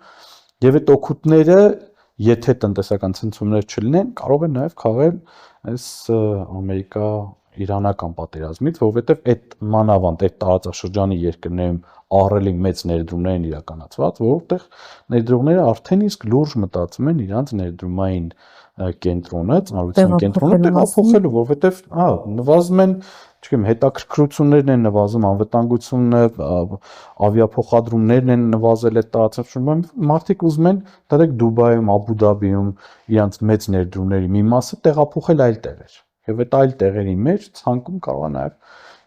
եւ այդ օգուտները, եթե տնտեսական ցնցումներ չլինեն, կարող են նաև խաղել այս Ամերիկա-իրանական պատերազմից, որովհետեւ այդ մանավանդ այդ տարածաշրջանի երկրներում ահռելի մեծ ներդրումներ են իրականացված, որովհետեւ ներդրողները արդեն իսկ լուրջ մտածում են իրանց ներդրումային կենտրոնը, ծանրության կենտրոնը տեղափոխելու, որովհետեւ նվազում են, չգիտեմ, հետաքրքրություններն են նվազում, անվտանգությունն է, ավիափոխադրումներն են նվազել այդ տարածաշրջանում, մարդիկ ուզում են դեռ Դուբայում, Աբու Դաբիում իրանց մեծ ներդրումների մի մասը տեղափոխել այլ տեղեր։ Եվ այդ այլ տեղերի մեջ ցանկում կարող է նաև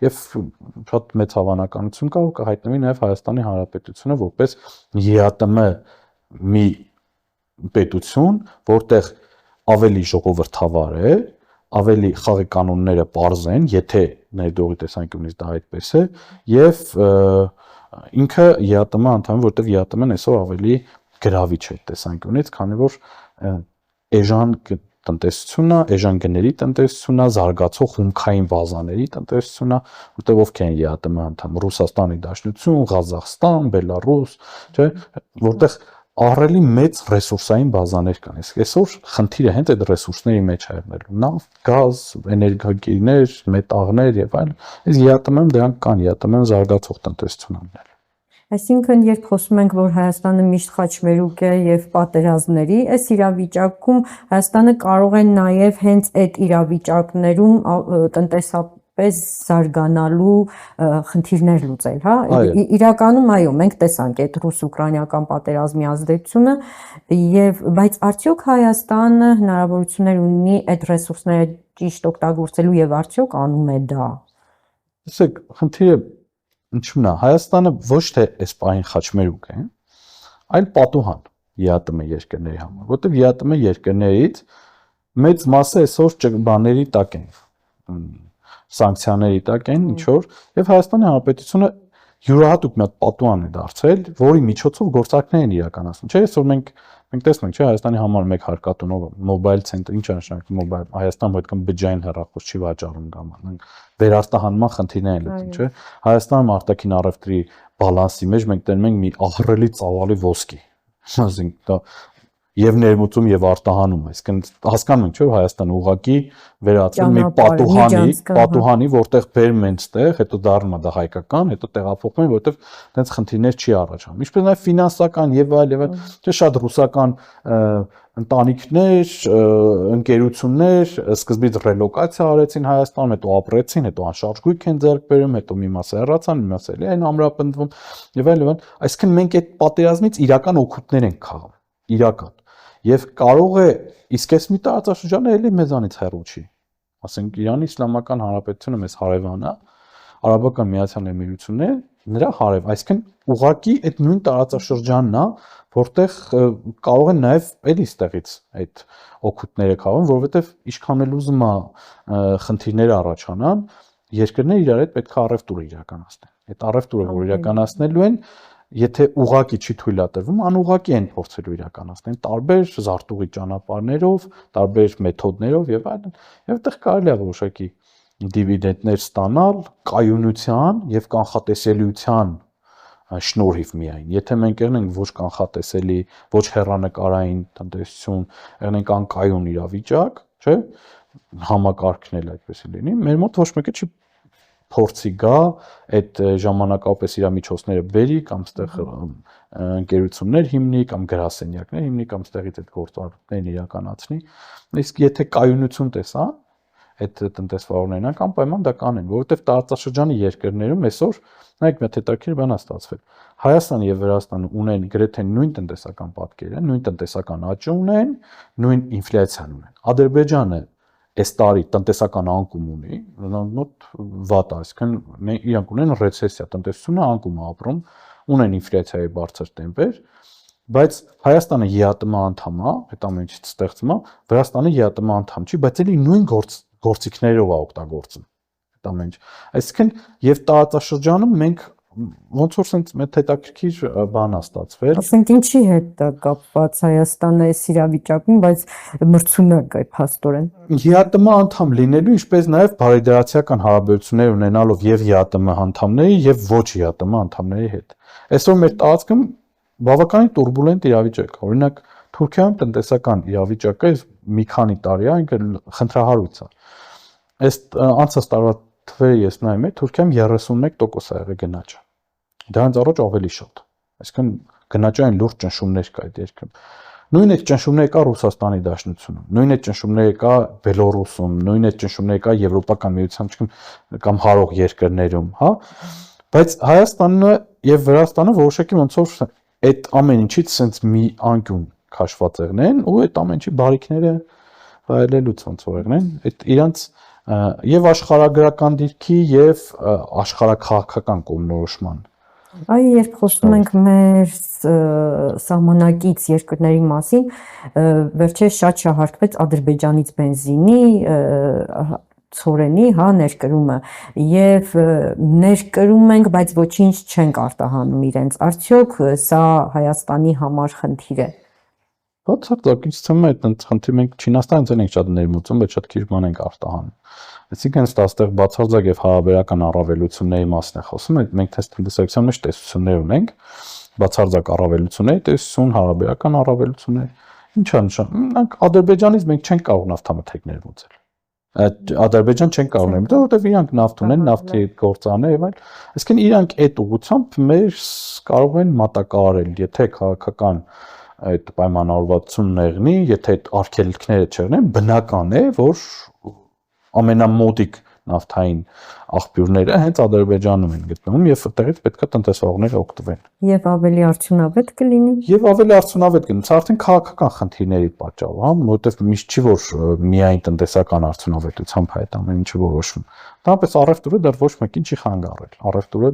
եւ շատ մեծ հավանականություն կա, որ կհայտնվի նաև Հայաստանի Հանրապետությունը որպես ԵԱՏՄ մի պետություն, որտեղ ավելի ժողովրդավար է, ավելի խաղի կանոնները պարզ են, եթե ներդրողի տեսանկյունից դա այդպես է, եւ ինքը ԵԱՏՄ անդամ, որտեղ ԵԱՏՄ-ն այսօր ավելի գրավիչ է տեսանկյունից, քանի որ էժան տնտեսությունն է, էժան գների տնտեսությունն է, զարգացող հումքային բազաների տնտեսությունն է, որտեղ ովքեր են ԵԱՏՄ անդամ, Ռուսաստանի Դաշնություն, Ղազախստան, Բելարուս, չէ, որտեղ ահռելի մեծ ռեսուրսային բազաներ կան։ Իսկ այսօր խնդիրը հենց այդ ռեսուրսների մեջ է եղնելու՝ նավթ, գազ, էներգակիրներ, մետաղներ եւ այլն։ Այս ԵԱՏՄ-ում դրանք կան, ԵԱՏՄ-ն զարգացող տնտեսություն է։ Այսինքն, երբ խոսում ենք, որ Հայաստանը միշտ խաչմերուկ է եւ պատերազմների, այս իրավիճակում Հայաստանը կարող է նաեւ հենց այդ իրավիճակներում տնտեսապես զարգանալու խնդիրներ լուծել, հա։ Իրականում այո, մենք տեսանք այդ ռուս-ուկրաինական պատերազմի ազդեցությունը, բայց արդյոք Հայաստանը հնարավորություններ ունի այդ ռեսուրսները ճիշտ օգտագործելու եւ արդյոք անում է դա։ Տեսեք, խնդիրը ինչու՞մն է, Հայաստանը ոչ թե այս պահին խաչմերուկ է, այլ պատուհան ԵԱՏՄ երկրների համար, որտեղ ԵԱՏՄ երկրներից մեծ մասը այսօր բաների տակ են, սանկցիաների տակ են, ինչ որ, եւ Հայաստանի Հանրապետությունը յուրահատուկ մի հատ պատուհան է դարձել, որի միջոցով գործարքներ են իրականացնում։ Չէ՞, այսօր մենք տեսնում ենք, չէ, Հայաստանի համար մեկ հարկատունով մոբայլ ցենտր, ինչ է նշանակում մոբայլ, Հայաստանում այդքան բջջային հեռախոս չի վաճառում կամ վերարտահանման խնդիրներ են լուծում, չէ։ Հայաստանում արտաքին առևտրի բալանսի մեջ մենք տենում ենք մի ահռելի ծավալի ոսկի։ Ասենք դա եւ ներմուծում եւ արտահանում, այսինքն հասկանում ենք, չէ՞, որ Հայաստանը ուղակի վերածվել մի պատուհանի, որտեղ բերում են ստեղ, հետո դառնում է դա հայկական, հետո տեղափոխվում են, որտեղ այդպես խնդիրներ չի առաջանում։ Ինչպես նաեւ ֆինանսական եւ այլ, չէ՞, շատ ռուսական ընտանիքներ, ընկերություններ սկզբից ռելոկացիա արեցին Հայաստանում, հետո ապրեցին, հետո անշարժ գույք են ձեռք բերում, հետո մի մասը հեռացան, մի մասը էլի այն ամրապնդվում եւ այլ, այսինքն մենք այդ պատերազմից իրական օգուտներ ենք քաղում, իրական։ Եվ կարող է, իսկ այս մի տարածաշրջանը էլի մեզանից հեռու չի։ Ասենք Իրանի Իսլամական Հանրապետությունը մեզ հարևան է, Արաբական Միացյալ Էմիրությունները նրա հարև, այսինքն ուղղակի այդ նույն տարածաշրջանն է, որտեղ կարող են նաև էլի ստեղից այդ օգուտները քաղեն, որովհետև ինչքան էլ ուզում է խնդիրներ առաջանան, երկրները իրար հետ պետք է առևտուր իրականացնեն։ Այդ առևտուրը, որ իրականացնելու են, եթե ուղղակի չի թույլատրվում, անուղղակի են փորձելու իրականացնել տարբեր զարտուղի ճանապարհներով, տարբեր մեթոդներով եւ այլն, եւ այդտեղ կարելի է որոշակի դիվիդենդներ ստանալ կայունության եւ կանխատեսելիության շնորհիվ միայն։ Եթե մենք եղնենք ոչ կանխատեսելի, ոչ հեռանկարային տնտեսություն, եղնենք անկայուն իրավիճակ, չէ՞, համակարգն էլ այդպես լինի, մեր մոտ ոչ մեկը չի փորձի գա այդ ժամանակապես իր միջոցները բերի կամ ստեղ ընկերություններ հիմնի կամ գրասենյակներ հիմնի կամ ստեղից այդ գործառույթներն իրականացնի, իսկ եթե կայունություն տեսան այդ տնտեսվարողներն անպայման դա կանեն, որովհետև տարածաշրջանի երկրներում այսօր նայեք մի հատ հետաքրքիր բան է ստացվել։ Հայաստանը եւ Վրաստանը ունեն գրեթե նույն տնտեսական պատկերը, նույն տնտեսական աճ ունեն, նույն ինֆլյացիան ունեն։ Ադրբեջանը այս տարի տնտեսական անկում ունի, մոտ վատ է, այսինքն իրանք ունեն ռեցեսիա, տնտեսությունը անկում է ապրում, ունեն ինֆլյացիայի բարձր տեմպեր, բայց Հայաստանը ԵԱՏՄ անդամ է, այդ ամեն ինչից ստեղծում է, Վրաստանը ԵԱՏՄ անդամ չի, բայց էլի նույն գործիքներով է օգտագործում այդ ամեն ինչ։ Այսինքն եւ տարածաշրջանում մենք ոնց որ sense մեծ հետաքրքիր բան է ստացվել։ Ասենք ինչի հետ է կապված Հայաստանը այս իրավիճակում, բայց մրցունակ է փաստորեն։ ԵԱՏՄ անդամ լինելու, ինչպես նաև բարեդարացիական հարաբերություններ ունենալով եւ ԵԱՏՄ անդամների եւ ոչ ԵԱՏՄ անդամների հետ։ Այսօր մեր տարածքում բավականին турբուլենտ իրավիճակ է։ Օրինակ Թուրքիայում տնտեսական իրավիճակը մի քանի տարի է, ինքը խնդրահարույց է։ Այս անցած տարվա թվերը ես նայում եմ, Թուրքիայում 31% է եղել գնաճը։ Դրանց առաջ ավելի շատ։ Այսինքն գնաճային լուրջ ճնշումներ կա այդ երկրում։ Նույն այդ ճնշումները կա Ռուսաստանի Դաշնությունում, նույն այդ ճնշումները կա Բելոռուսում, նույն այդ ճնշումները կա Եվրոպական միության կամ հարող երկրներում, հա։ Բայց Հայաստանը եւ Վրաստանը որոշակի ոնց որ այդ ամեն ինչից sense մի անկյուն քաշված եղնեն ու այդ ամեն ինչի բարիքները վայելելուց ոնց որ եղնեն, այդ իրանց եւ աշխարհագրական դիրքի եւ աշխարհաքաղաքական կողմնորոշման։ Այ երբ խոսում ենք մեր սահմանակից երկրների մասին, վերջերս շատ շահարկվեց Ադրբեջանից բենզինի, ցորենի, հա, ներկրումը եւ ներկրում ենք, բայց ոչինչ չենք արտահանում իրենց։ Արդյոք սա Հայաստանի համար խնդիր է։ Բացարձակ, ինձ թվում է այդ խնդիր մենք Չինաստանից ենք շատ ներմուծում, բայց շատ քիչ բան ենք արտահանում։ Այսինքն այստեղ բացարձակ եւ հարաբերական առավելությունների մասն է խոսում, մենք տնտեսական մեջ տեսություններ ունենք, բացարձակ առավելությունների տեսություն, հարաբերական առավելություններ։ Ինչ է նշանակում, Ադրբեջանից մենք չենք կարող նավթամթերք ներմուծել։ Ադրբեջան չեն կարող ներմուծել, որովհետեւ իրանք նավթ ունեն, նավթի գործարաններ եւ այլ։ Այսինքն իրանք այդ ուղղությամբ մեր կարող են մատակարարել, եթե քաղաքական այդ պայմանավորվածությունն եղնի, եթե այդ արգելքները չեղնեն, բնական է, որ ամենամոտիկ նավթային աղբյուրները հենց Ադրբեջանում են գտնվում եւ այդտեղից պետք է տնտեսվողները օգտվեն։ Եվ ավելի արդյունավետ կլինի։ Եվ ավելի արդյունավետ կլինի, սա արդեն քաղաքական խնդիրների պատճառով, հա, որովհետեւ միշտ չի որ միայն տնտեսական արդյունավետությամբ է այդ ամեն ինչը որոշվում։ Դրանպես առևտուրը դեռ ոչ մեկին չի խանգարել։ Առևտուրը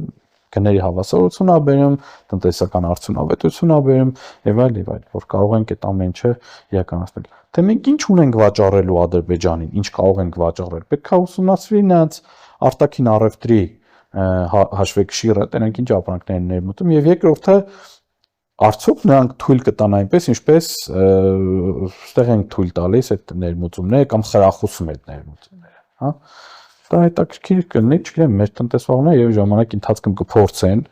գների հավասարություն ա բերում, տնտեսական արդյունավետություն ա բերում եւ այլ, որ կարող ենք այդ ամեն ինչը իրականացնել։ Թե մենք ինչ ունենք վաճառելու Ադրբեջանին, ինչ կարող ենք վաճառել, պետք է ուսումնասիրի նրանց արտաքին առևտրի հաշվեկշիռը, դրանք ինչ ապրանքներ են ներմուծում, եւ երկրորդը արդյոք նրանք թույլ կտան այնպես, ինչպես այստեղ են թույլ տալիս այդ ներմուծումները կամ խրախուսում այդ ներմուծումները, հա։ Դա հետաքրքիր կլինի, չգիտեմ, մեր տնտեսվողները եւ ժամանակի ընթացքում կփորձեն,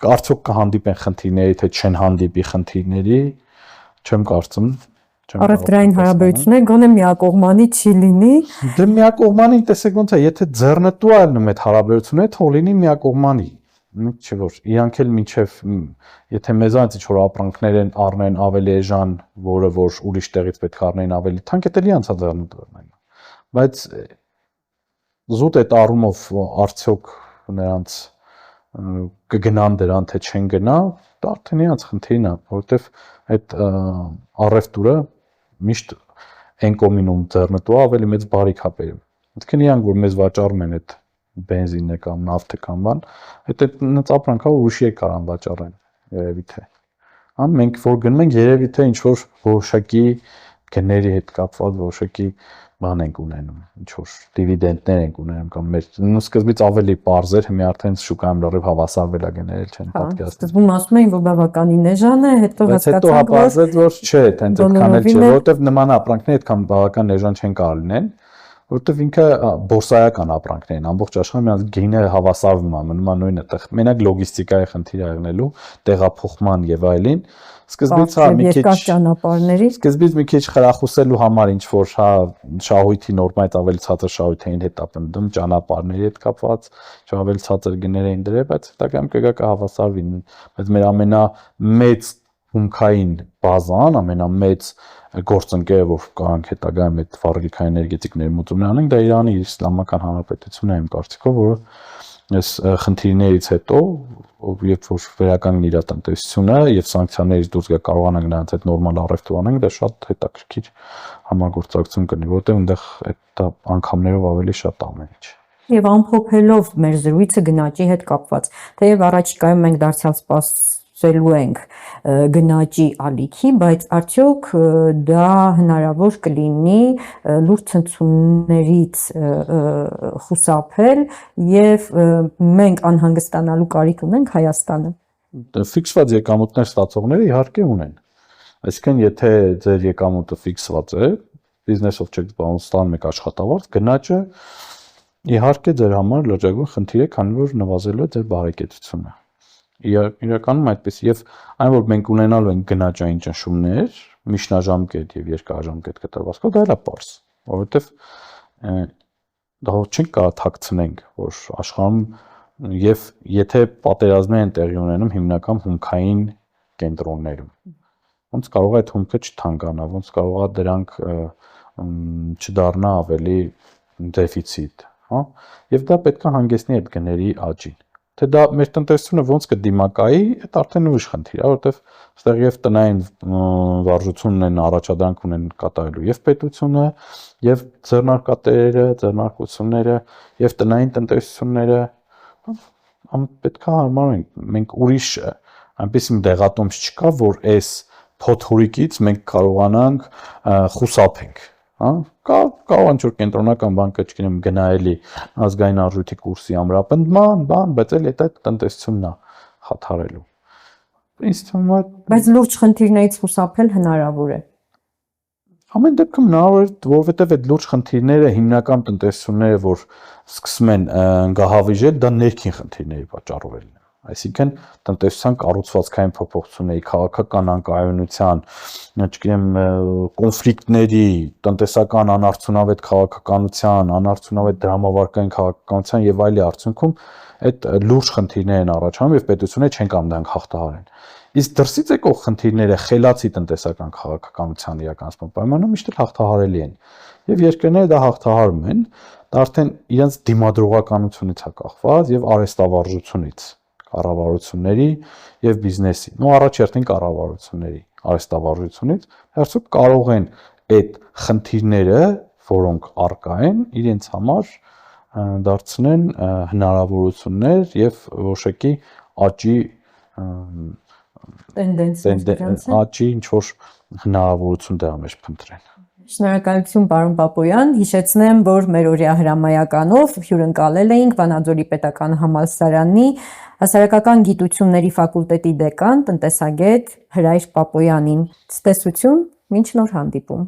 արդյոք կհանդիպեն խնդիրների, թե չեն հանդիպի խնդիրների, չեմ կարծում։ Առևտրային հարաբերությունները գոնե միակողմանի չի լինի։ Դե միակողմանի տեսեք ոնց է, եթե ձեռնտու է լինում այդ հարաբերությունները, թող լինի միակողմանի։ Չէ՞ որ իրանք էլ մինչև եթե մեզանից ինչ որ ապրանքներ են առնեն ավելի էժան, որը որ ուրիշ տեղից պետք է առնեն ավելի թանկ, դա լի անցա ձեռնտու են։ Բայց զուտ այդ առումով արդյոք նրանց կգնան դրան, թե չեն գնա, դա արդեն իրանց խնդիրն է, որովհետև այդ առևտուրը միշտ այն կողմինում ձեռնտու ավելի մեծ բարիք է բերում։ Այսինքն իրանք որ մեզ վաճառում են այդ բենզինը կամ նավթը կամ բան, այդ այնց ապրանքա ուրիշի կարան վաճառեն, երևի թե։ Հա մենք որ գնում ենք, երևի թե ինչ որ որոշակի գների հետ կապված որոշակի բան ենք ունենում, ինչ որ դիվիդենդներ ենք ունենում կամ մեր սկզբից ավելի པարզ էր, հիմա արդեն շուկայում լրիվ հավասարվել է գներել չեն պատկերացնում։ Սկզբում ասում էին, որ բավականին էժան է, հետո հասկացանք, որ չէ, հենց այդքան էլ չէ, որովհետև նման ապրանքները այդքան բավական էժան չեն կարող լինեն, որովհետև ինքը բորսայական ապրանքներ են, ամբողջ աշխարհում նրանց գինը հավասարվում է, մնում է նույնը տեղ։ Մենակ լոգիստիկայի խնդիր եղնելու, տեղափոխման եւ այլն, սկզբից հա մի քիչ ճանապարհների, սկզբից մի քիչ խրախուսելու համար ինչ որ հա շահույթի նորմայից ավելի ցածր շահույթային հետապնդում, ճանապարհների հետ կապված, ավելի ցածր գներ էին դրել, բայց հետագայում կգա կհավասարվի, բայց մեր ամենամեծ հումքային բազան, ամենամեծ գործընկերը, որ կարանք հետագայում այդ վառելիքային էներգետիկ ներմուծումներ անենք, դա Իրանի Իսլամական Հանրապետությունն է իմ կարծիքով, որը այս խնդիրներից հետո, երբ որ վերականգնի իր տնտեսությունը եւ սանկցիաներից դուրս գա կարողանանք նրանց այդ նորմալ առևտուր անենք, դա շատ հետաքրքիր համագործակցություն կլինի, որովհետեւ այնտեղ այդ անգամներով ավելի շատ ամեն ինչ։ Եվ ամփոփելով մեր զրույցը գնաճի հետ կապված, թեև առաջիկայում մենք դարձյալ սպասելու ենք գնաճի ալիքի, բայց արդյոք դա հնարավոր կլինի լուրջ ցնցումներից խուսափել եւ մենք անհանգստանալու կարիք ունենք Հայաստանը։ Ֆիքսված եկամուտներ ստացողները իհարկե ունեն։ Այսինքն եթե ձեր եկամուտը ֆիքսված է, բիզնեսով չեք ստանում եք աշխատավարձ, գնաճը իհարկե ձեր համար լրջագույն խնդիր է, քանի որ նվազելու է ձեր բարեկեցությունը։ Իրականում այդպես եւ այն որ մենք ունենալու ենք գնաճային ճնշումներ, միջնաժամկետ եւ երկարաժամկետ կտրվածքով, դա էլ է պարզ, որովհետեւ դա չենք կարող թաքցնենք, որ աշխարհում եւ եթե պատերազմներ են տեղի ունենում հիմնական հումքային կենտրոններում, ոնց կարող է այդ հումքը չթանկանա, ոնց կարող է դրանք չդառնա ավելի դեֆիցիտ, հա, եւ դա պետք է հանգեցնի այդ գների աճին։ Թե դա մեր տնտեսությունը ոնց կդիմակայի, այդ արդեն ուրիշ խնդիր է, որովհետև այստեղ եւ տնային վարժությունն են առաջադրանք ունեն կատարելու եւ պետությունը, եւ ձեռնարկատերերը, ձեռնարկությունները, եւ տնային տնտեսությունները, պետք է հարմարենք, մենք ուրիշ այնպես մի դեղատոմս չկա, որ այս փոթորիկից մենք կարողանանք խուսափենք, հա, կարող ինչ-որ կենտրոնական բանկը, չգիտեմ, գնահելի ազգային արժույթի կուրսի ամրապնդման, բայց էլ այդ տնտեսությունն է խաթարելու։ Ինձ թվում է, բայց լուրջ խնդիրներից խուսափել հնարավոր է։ Ամեն դեպքում հնարավոր է, որովհետև այդ լուրջ խնդիրները հիմնական տնտեսությունները, որ սկսում են գահավիժել, դա ներքին խնդիրների պատճառով են։ Այսինքն տնտեսության կառուցվածքային փոփոխությունների, քաղաքական անկայունության, չգիտեմ, կոնֆլիկտների, տնտեսական անարդյունավետ քաղաքականության, անարդյունավետ դրամավարկային քաղաքականության եւ այլի արդյունքում այդ լուրջ խնդիրներ են առաջանում եւ պետությունները չեն կարող դրանք հաղթահարեն։ Իսկ դրսից եկող խնդիրները խելացի տնտեսական քաղաքականության իրականացման պայմանում միշտ հաղթահարելի են։ Եվ երկրները դա հաղթահարում են, դա արդեն իրենց դիմադրողականությունից է կախված եւ արհեստավարժությունից, կառավարությունների եւ բիզնեսի։ Նո առաջերտին կառավարությունների, արհեստավարժությունից, արդյոք կարող են այդ խնդիրները, որոնք առկա են, իրենց համար դարձնեն հնարավորություններ եւ որոշակի աճի տենդենսներ, աճի ինչ որ հնարավորություն դրա մեջ փնտրեն։ Շնորհակալություն, պարոն Պապոյան։ Հիշեցնեմ, որ մեր օրյա հրամայականով հյուրընկալել էինք Վանաձորի պետական համալսարանի հասարակական գիտությունների ֆակուլտետի դեկան, տնտեսագետ Հրայր Պապոյանին։ Ցտեսություն, մինչ նոր հանդիպում։